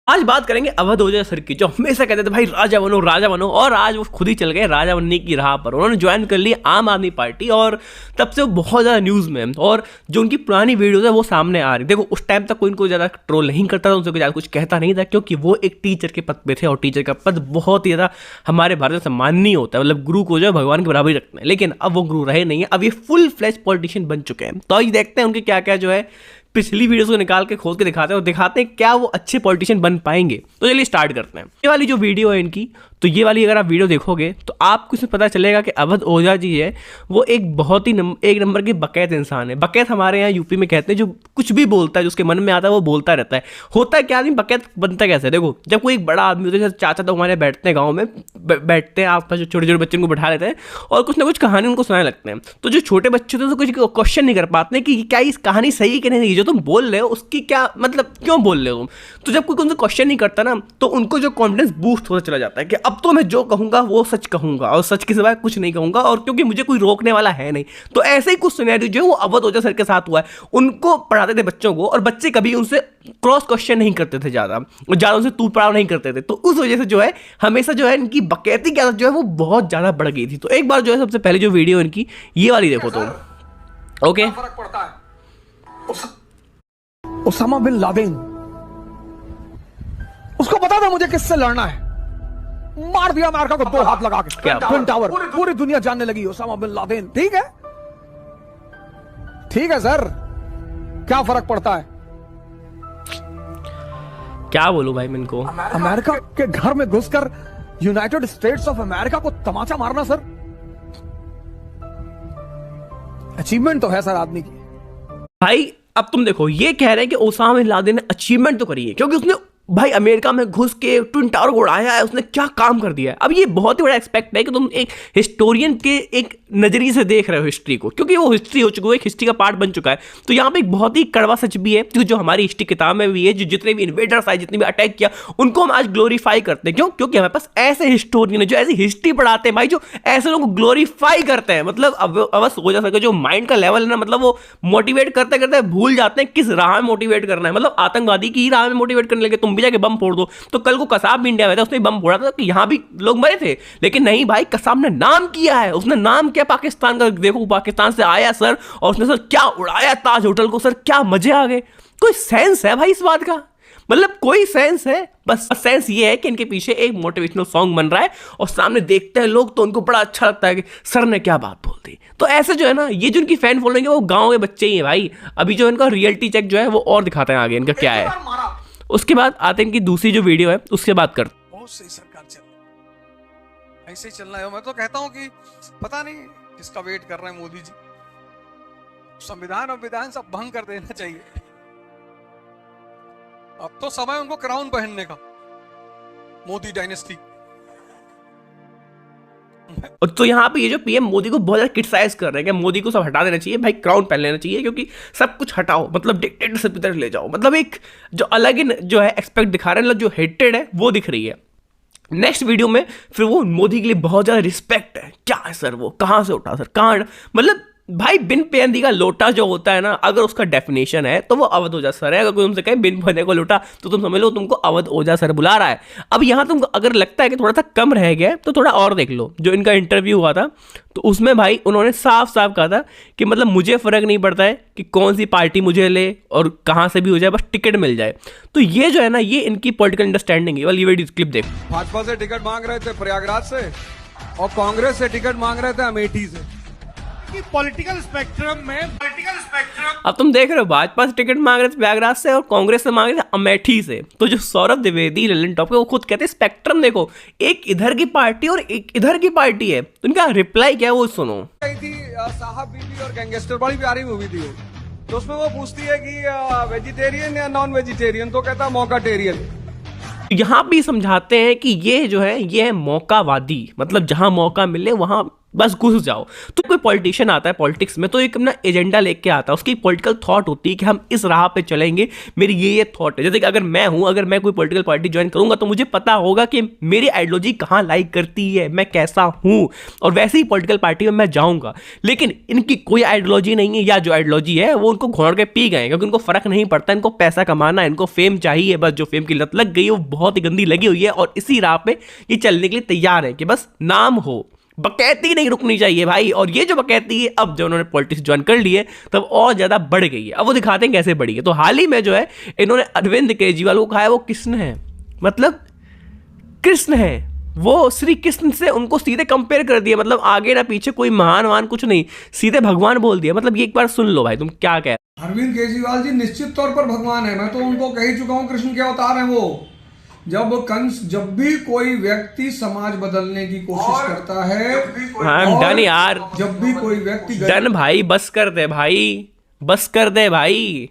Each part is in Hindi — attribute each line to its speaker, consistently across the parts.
Speaker 1: आज बात करेंगे अवध ओझा सर की, जो हमेशा कहते थे भाई राजा बनो, और आज वो खुद ही चल गए राजा बनने की राह पर। उन्होंने ज्वाइन कर ली आम आदमी पार्टी और तब से वो बहुत ज़्यादा न्यूज़ में, और जो उनकी पुरानी वीडियोज़ है वो सामने आ रही। देखो उस टाइम तक कोई इनको ज़्यादा ट्रोल नहीं करता था, उनसे ज़्यादा कुछ कहता नहीं था, क्योंकि वो एक टीचर के पद पे थे और टीचर का पद बहुत ही ज़्यादा हमारे भारत में सम्माननीय होता है। मतलब गुरु को जो है भगवान के बराबर ही रखते हैं, लेकिन अब वो गुरु रहे नहीं है, अब ये फुल फ्लैश पॉलिटिशियन बन चुके हैं। तो आज देखते हैं उनके क्या क्या जो है पिछली वीडियोस को निकाल के खोल के दिखाते हैं और दिखाते हैं क्या वो अच्छे पॉलिटिशियन बन पाएंगे। तो चलिए स्टार्ट करते हैं। ये वाली जो वीडियो है इनकी, तो ये वाली अगर आप वीडियो देखोगे तो आपको इसमें पता चलेगा कि अवध ओझा जी है वो एक बहुत ही एक नंबर की बकैत इंसान है। बकैत हमारे यहाँ यूपी में कहते हैं जो कुछ भी बोलता है, जो उसके मन में आता है वो बोलता रहता है। होता है क्या आदमी बकैत बनता कैसे? देखो जब कोई एक बड़ा आदमी होता है, जैसे चाचा तो हमारे बैठते हैं गाँव में, बैठते हैं आसपास, जो छोटे छोटे बच्चे उनको बैठा लेते हैं और कुछ ना कुछ कहानी उनको सुनाने लगते हैं। तो जो छोटे बच्चे होते हैं तो कुछ क्वेश्चन नहीं कर पाते कि क्या इस कहानी सही है कि नहीं, जो तुम बोल रहे हो उसकी क्या मतलब, क्यों बोल रहे हो। तो जब कोई उनसे क्वेश्चन नहीं करता ना, तो उनको जो कॉन्फिडेंस बूस्ट होता चला जाता है कि अब तो मैं जो कहूंगा वो सच कहूंगा और सच के सिवाय कुछ नहीं कहूंगा, और क्योंकि मुझे कोई रोकने वाला है नहीं। तो ऐसे ही कुछ सिनेरियो जो है वो अवध ओझा सर के साथ हुआ है। उनको पढ़ाते थे बच्चों को, और बच्चे कभी उनसे क्रॉस क्वेश्चन नहीं करते थे, ज़्यादा उनसे तू पड़ाव नहीं करते थे। तो उस वजह से जो है हमेशा जो है इनकी बकैती की आदत जो है वो बहुत ज़्यादा बढ़ गई थी। तो एक बार जो है सबसे पहले जो वीडियो इनकी ये वाली देखो तो ओके।
Speaker 2: फर्क पड़ता है ओसामा बिन लादेन, उसको पता था मुझे किससे लड़ना है, मार दिया अमेरिका को 2 हाथ लगा के। ट्विन टावर पूरी दुनिया जानने लगी ओसामा बिन लादेन। ठीक है सर, क्या फर्क पड़ता है?
Speaker 1: क्या बोलूं भाई मैं इनको।
Speaker 2: अमेरिका के घर में घुसकर यूनाइटेड स्टेट्स ऑफ अमेरिका को तमाचा मारना सर, अचीवमेंट तो है सर आदमी की।
Speaker 1: भाई अब तुम देखो, ये कह रहे हैं कि ओसामा बिन लादेन ने अचीवमेंट तो करी है, क्योंकि उसने भाई अमेरिका में घुस के ट्विन टावर को उड़ाया है, उसने क्या काम कर दिया है। अब ये बहुत ही बड़ा एक्सपेक्ट है कि तुम एक हिस्टोरियन के एक नजरिए से देख रहे हो हिस्ट्री को, क्योंकि वो हिस्ट्री हो चुकी है, एक हिस्ट्री का पार्ट बन चुका है। तो यहाँ पे एक बहुत ही कड़वा सच भी है, क्योंकि जो हमारी हिस्ट्री किताब में भी है, जो जितने भी इन्वेडर्स आए, जितने भी अटैक किया, उनको हम आज ग्लोरीफाई करते हैं। क्यों? क्योंकि हमारे पास ऐसे हिस्टोरियन है जो ऐसी हिस्ट्री पढ़ाते हैं भाई, जो ऐसे लोगों को ग्लोरीफाई करते हैं। मतलब अब हो जा सके जो माइंड का लेवल है ना, मतलब वो मोटिवेट करते करते भूल जाते हैं किस राह में मोटिवेट करना है। मतलब आतंकवादी की ही राह में मोटिवेट करने लगे, तुम भी जाके बम फोड़ दो। तो कल को कसाब भी इंडिया में था, उसने बम फोड़ा था कि यहाँ भी लोग मरे थे, लेकिन नहीं भाई, कसाब ने नाम किया है, उसने नाम किया पाकिस्तान का। देखो पाकिस्तान से आया सर, और उसने सर क्या उड़ाया ताज होटल को, सर क्या मजे आ गए। कोई सेंस है भाई इस बात का? मतलब कोई सेंस है? बस सेंस ये है कि इनके पीछे एक मोटिवेशनल सॉन्ग बन रहा है और सामने देखते हैं लोग, तो उनको बड़ा अच्छा लगता है कि सर ने क्या बात बोल दी। तो ऐसे जो है ना, ये जो इनकी फैन फॉलोइंग है वो गाँव के बच्चे ही है भाई। अभी जो इनका रियलिटी चेक जो है वो और दिखाते हैं आगे इनका क्या है। उसके बाद आते हैं इनकी दूसरी जो वीडियो है, उसके बाद करते हैं।
Speaker 2: बहुत सही सरकार चल, ऐसे ही चलना है। मैं तो कहता हूं कि पता नहीं किसका वेट कर रहे हैं मोदी जी। संविधान और विधान सब भंग कर देना चाहिए। अब तो समय उनको क्राउन पहनने का, मोदी डायनेस्टी।
Speaker 1: तो यहाँ पे ये जो पीएम मोदी को बहुत ज़्यादा क्रिटिसाइज कर रहे हैं कि मोदी को सब हटा देना चाहिए भाई, क्राउन पहन लेना चाहिए, क्योंकि सब कुछ हटाओ, मतलब डिक्टेटरशिप की तरफ ले जाओ। मतलब एक जो अलग ही जो है एक्सपेक्ट दिखा रहे हैं, मतलब जो हेटेड है वो दिख रही है। नेक्स्ट वीडियो में फिर वो मोदी के लिए बहुत ज़्यादा रिस्पेक्ट है। क्या है सर, वो कहाँ से उठा सर, कहाँ, मतलब भाई बिन पेंदी का लोटा जो होता है ना, अगर उसका डेफिनेशन है तो वो अवध ओझा सर है। अगर कोई तुमसे कहे बिन पेंदी को लोटा, तो तुम समझ लो तुमको अवध ओझा सर बुला रहा है। अब यहाँ तुमको अगर लगता है कि थोड़ा सा कम रह गया तो थोड़ा और देख लो। जो इनका इंटरव्यू हुआ था तो उसमें भाई उन्होंने साफ साफ कहा था कि मतलब मुझे फ़र्क नहीं पड़ता है कि कौन सी पार्टी मुझे ले और कहाँ से भी हो जाए, बस टिकट मिल जाए। तो ये जो है ना, ये इनकी पॉलिटिकल अंडरस्टैंडिंग है। ये वीडियो क्लिप देखो।
Speaker 2: भाजपा से टिकट मांग रहे थे प्रयागराज से, और कांग्रेस से टिकट मांग रहे थे अमेठी से।
Speaker 3: पॉलिटिकल स्पेक्ट्रम में
Speaker 1: अब तुम देख रहे हो, भाजपा से टिकट मांग रहे थे प्रयागराज से और कांग्रेस से मांग रहे थे अमेठी से। तो जो सौरभ द्विवेदी ललन टॉप के वो खुद कहते हैं स्पेक्ट्रम देखो, एक इधर की पार्टी और एक इधर की पार्टी है। तो उनका रिप्लाई क्या है वो सुनो।
Speaker 2: थी साहब बीबी और गैंगस्टर, बड़ी प्यारी मूवी थी वो। तो उसमें वो पूछती है कि वेजिटेरियन या नॉन वेजिटेरियन, तो कहता मौकाटेरियन।
Speaker 1: यहाँ भी समझाते हैं कि ये जो है ये है मौकावादी, मतलब जहां मौका मिले वहां बस घुस जाओ। तो कोई पॉलिटिशियन आता है पॉलिटिक्स में तो एक अपना एजेंडा लेके आता है, उसकी पॉलिटिकल थॉट होती है कि हम इस राह पे चलेंगे, मेरी ये थॉट है। जैसे कि अगर मैं कोई पॉलिटिकल पार्टी ज्वाइन करूंगा तो मुझे पता होगा कि मेरी आइडियोलॉजी कहाँ लाइक करती है, मैं कैसा हूँ, और वैसे ही पॉलिटिकल पार्टी में मैं जाऊंगा। लेकिन इनकी कोई आइडियोलॉजी नहीं है, या जो आइडियोलॉजी है वो उनको घोड़ के पी गए, क्योंकि उनको फर्क नहीं पड़ता, इनको पैसा कमाना है, इनको फेम चाहिए, बस जो फेम की लत लग गई है वो बहुत ही गंदी लगी हुई है, और इसी राह पे ये चलने के लिए तैयार है कि बस नाम हो। बकैती नहीं रुकनी चाहिए भाई। और ये जो बकैती है अब जो उन्होंने पॉलिटिक्स ज्वाइन कर ली है तब और ज्यादा बढ़ गई है। अब वो दिखाते हैं कैसे बढ़ी है। तो हाल ही में जो है इन्होंने अरविंद केजरीवाल को कहा है वो कृष्ण है, मतलब कृष्ण है वो, श्री कृष्ण से उनको सीधे कंपेयर कर दिया, मतलब आगे ना पीछे कोई महान कुछ नहीं, सीधे भगवान बोल दिया। मतलब ये एक बार सुन लो भाई तुम क्या कह।
Speaker 2: अरविंद केजरीवाल जी निश्चित तौर पर भगवान है, मैं तो उनको कह ही चुका हूँ कृष्ण के अवतार हैं वो। जब भी कोई व्यक्ति समाज बदलने की कोशिश करता है,
Speaker 1: हाँ डन यार,
Speaker 2: जब भी कोई व्यक्ति
Speaker 1: डन भाई, बस कर दे भाई, बस कर दे भाई।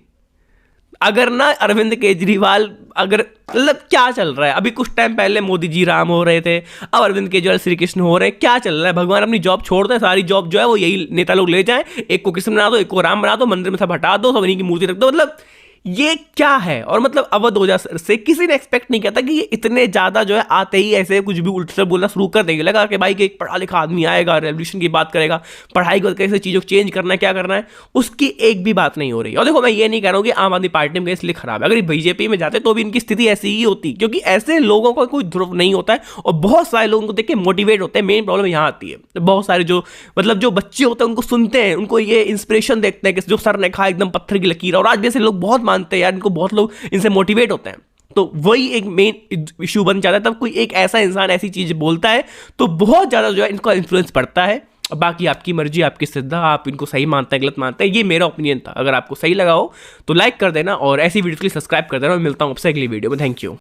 Speaker 1: अगर ना अरविंद केजरीवाल, अगर मतलब क्या चल रहा है अभी, कुछ टाइम पहले मोदी जी राम हो रहे थे, अब अरविंद केजरीवाल श्री कृष्ण हो रहे हैं, क्या चल रहा है? भगवान अपनी जॉब छोड़ दें, सारी जॉब जो है वो यही नेता लोग ले जाएं, एक को कृष्ण बना दो, एक को राम बना दो, मंदिर में सब हटा दो, सब इन्हीं की मूर्ति रख दो। मतलब ये क्या है? और मतलब अवध ओझा से किसी ने एक्सपेक्ट नहीं किया था कि ये इतने ज्यादा जो है आते ही ऐसे कुछ भी उल्टा बोलना शुरू कर देंगे। लगा कि भाई कि एक पढ़ा लिखा आदमी आएगा, रेवोल्यूशन की बात करेगा, पढ़ाई को कैसे चीज़ों को चेंज करना है, क्या करना है, उसकी एक भी बात नहीं हो रही। और देखो मैं ये नहीं कह रहा हूँ कि आम आदमी पार्टी में इसलिए खराब है, अगर बीजेपी में जाते तो भी इनकी स्थिति ऐसी ही होती, क्योंकि ऐसे लोगों का कोई ध्रुव नहीं होता है और बहुत सारे लोगों को देख के मोटिवेट होते हैं। मेन प्रॉब्लम यहाँ आती है, बहुत सारे जो मतलब जो बच्चे होते हैं उनको सुनते हैं, उनको ये इंस्पिरेशन देखते हैं कि जो सर ने कहा एकदम पत्थर की लकीर, और आज भी ऐसे लोग बहुत मानते हैं यार, इनको बहुत लोग इनसे मोटिवेट होते हैं। तो वही एक मेन इशू बन जाता है, तब कोई एक ऐसा इंसान ऐसी चीज बोलता है तो बहुत ज्यादा जो है इनका इन्फ्लुएंस पड़ता है। बाकी आपकी मर्जी, आपकी श्रद्धा, आप इनको सही मानते हैं गलत मानते हैं, ये मेरा ओपिनियन था। अगर आपको सही लगा हो तो लाइक कर देना और ऐसी वीडियो के लिए सब्सक्राइब कर देना। मैं मिलता हूं आपसे अगली वीडियो में। Thank you.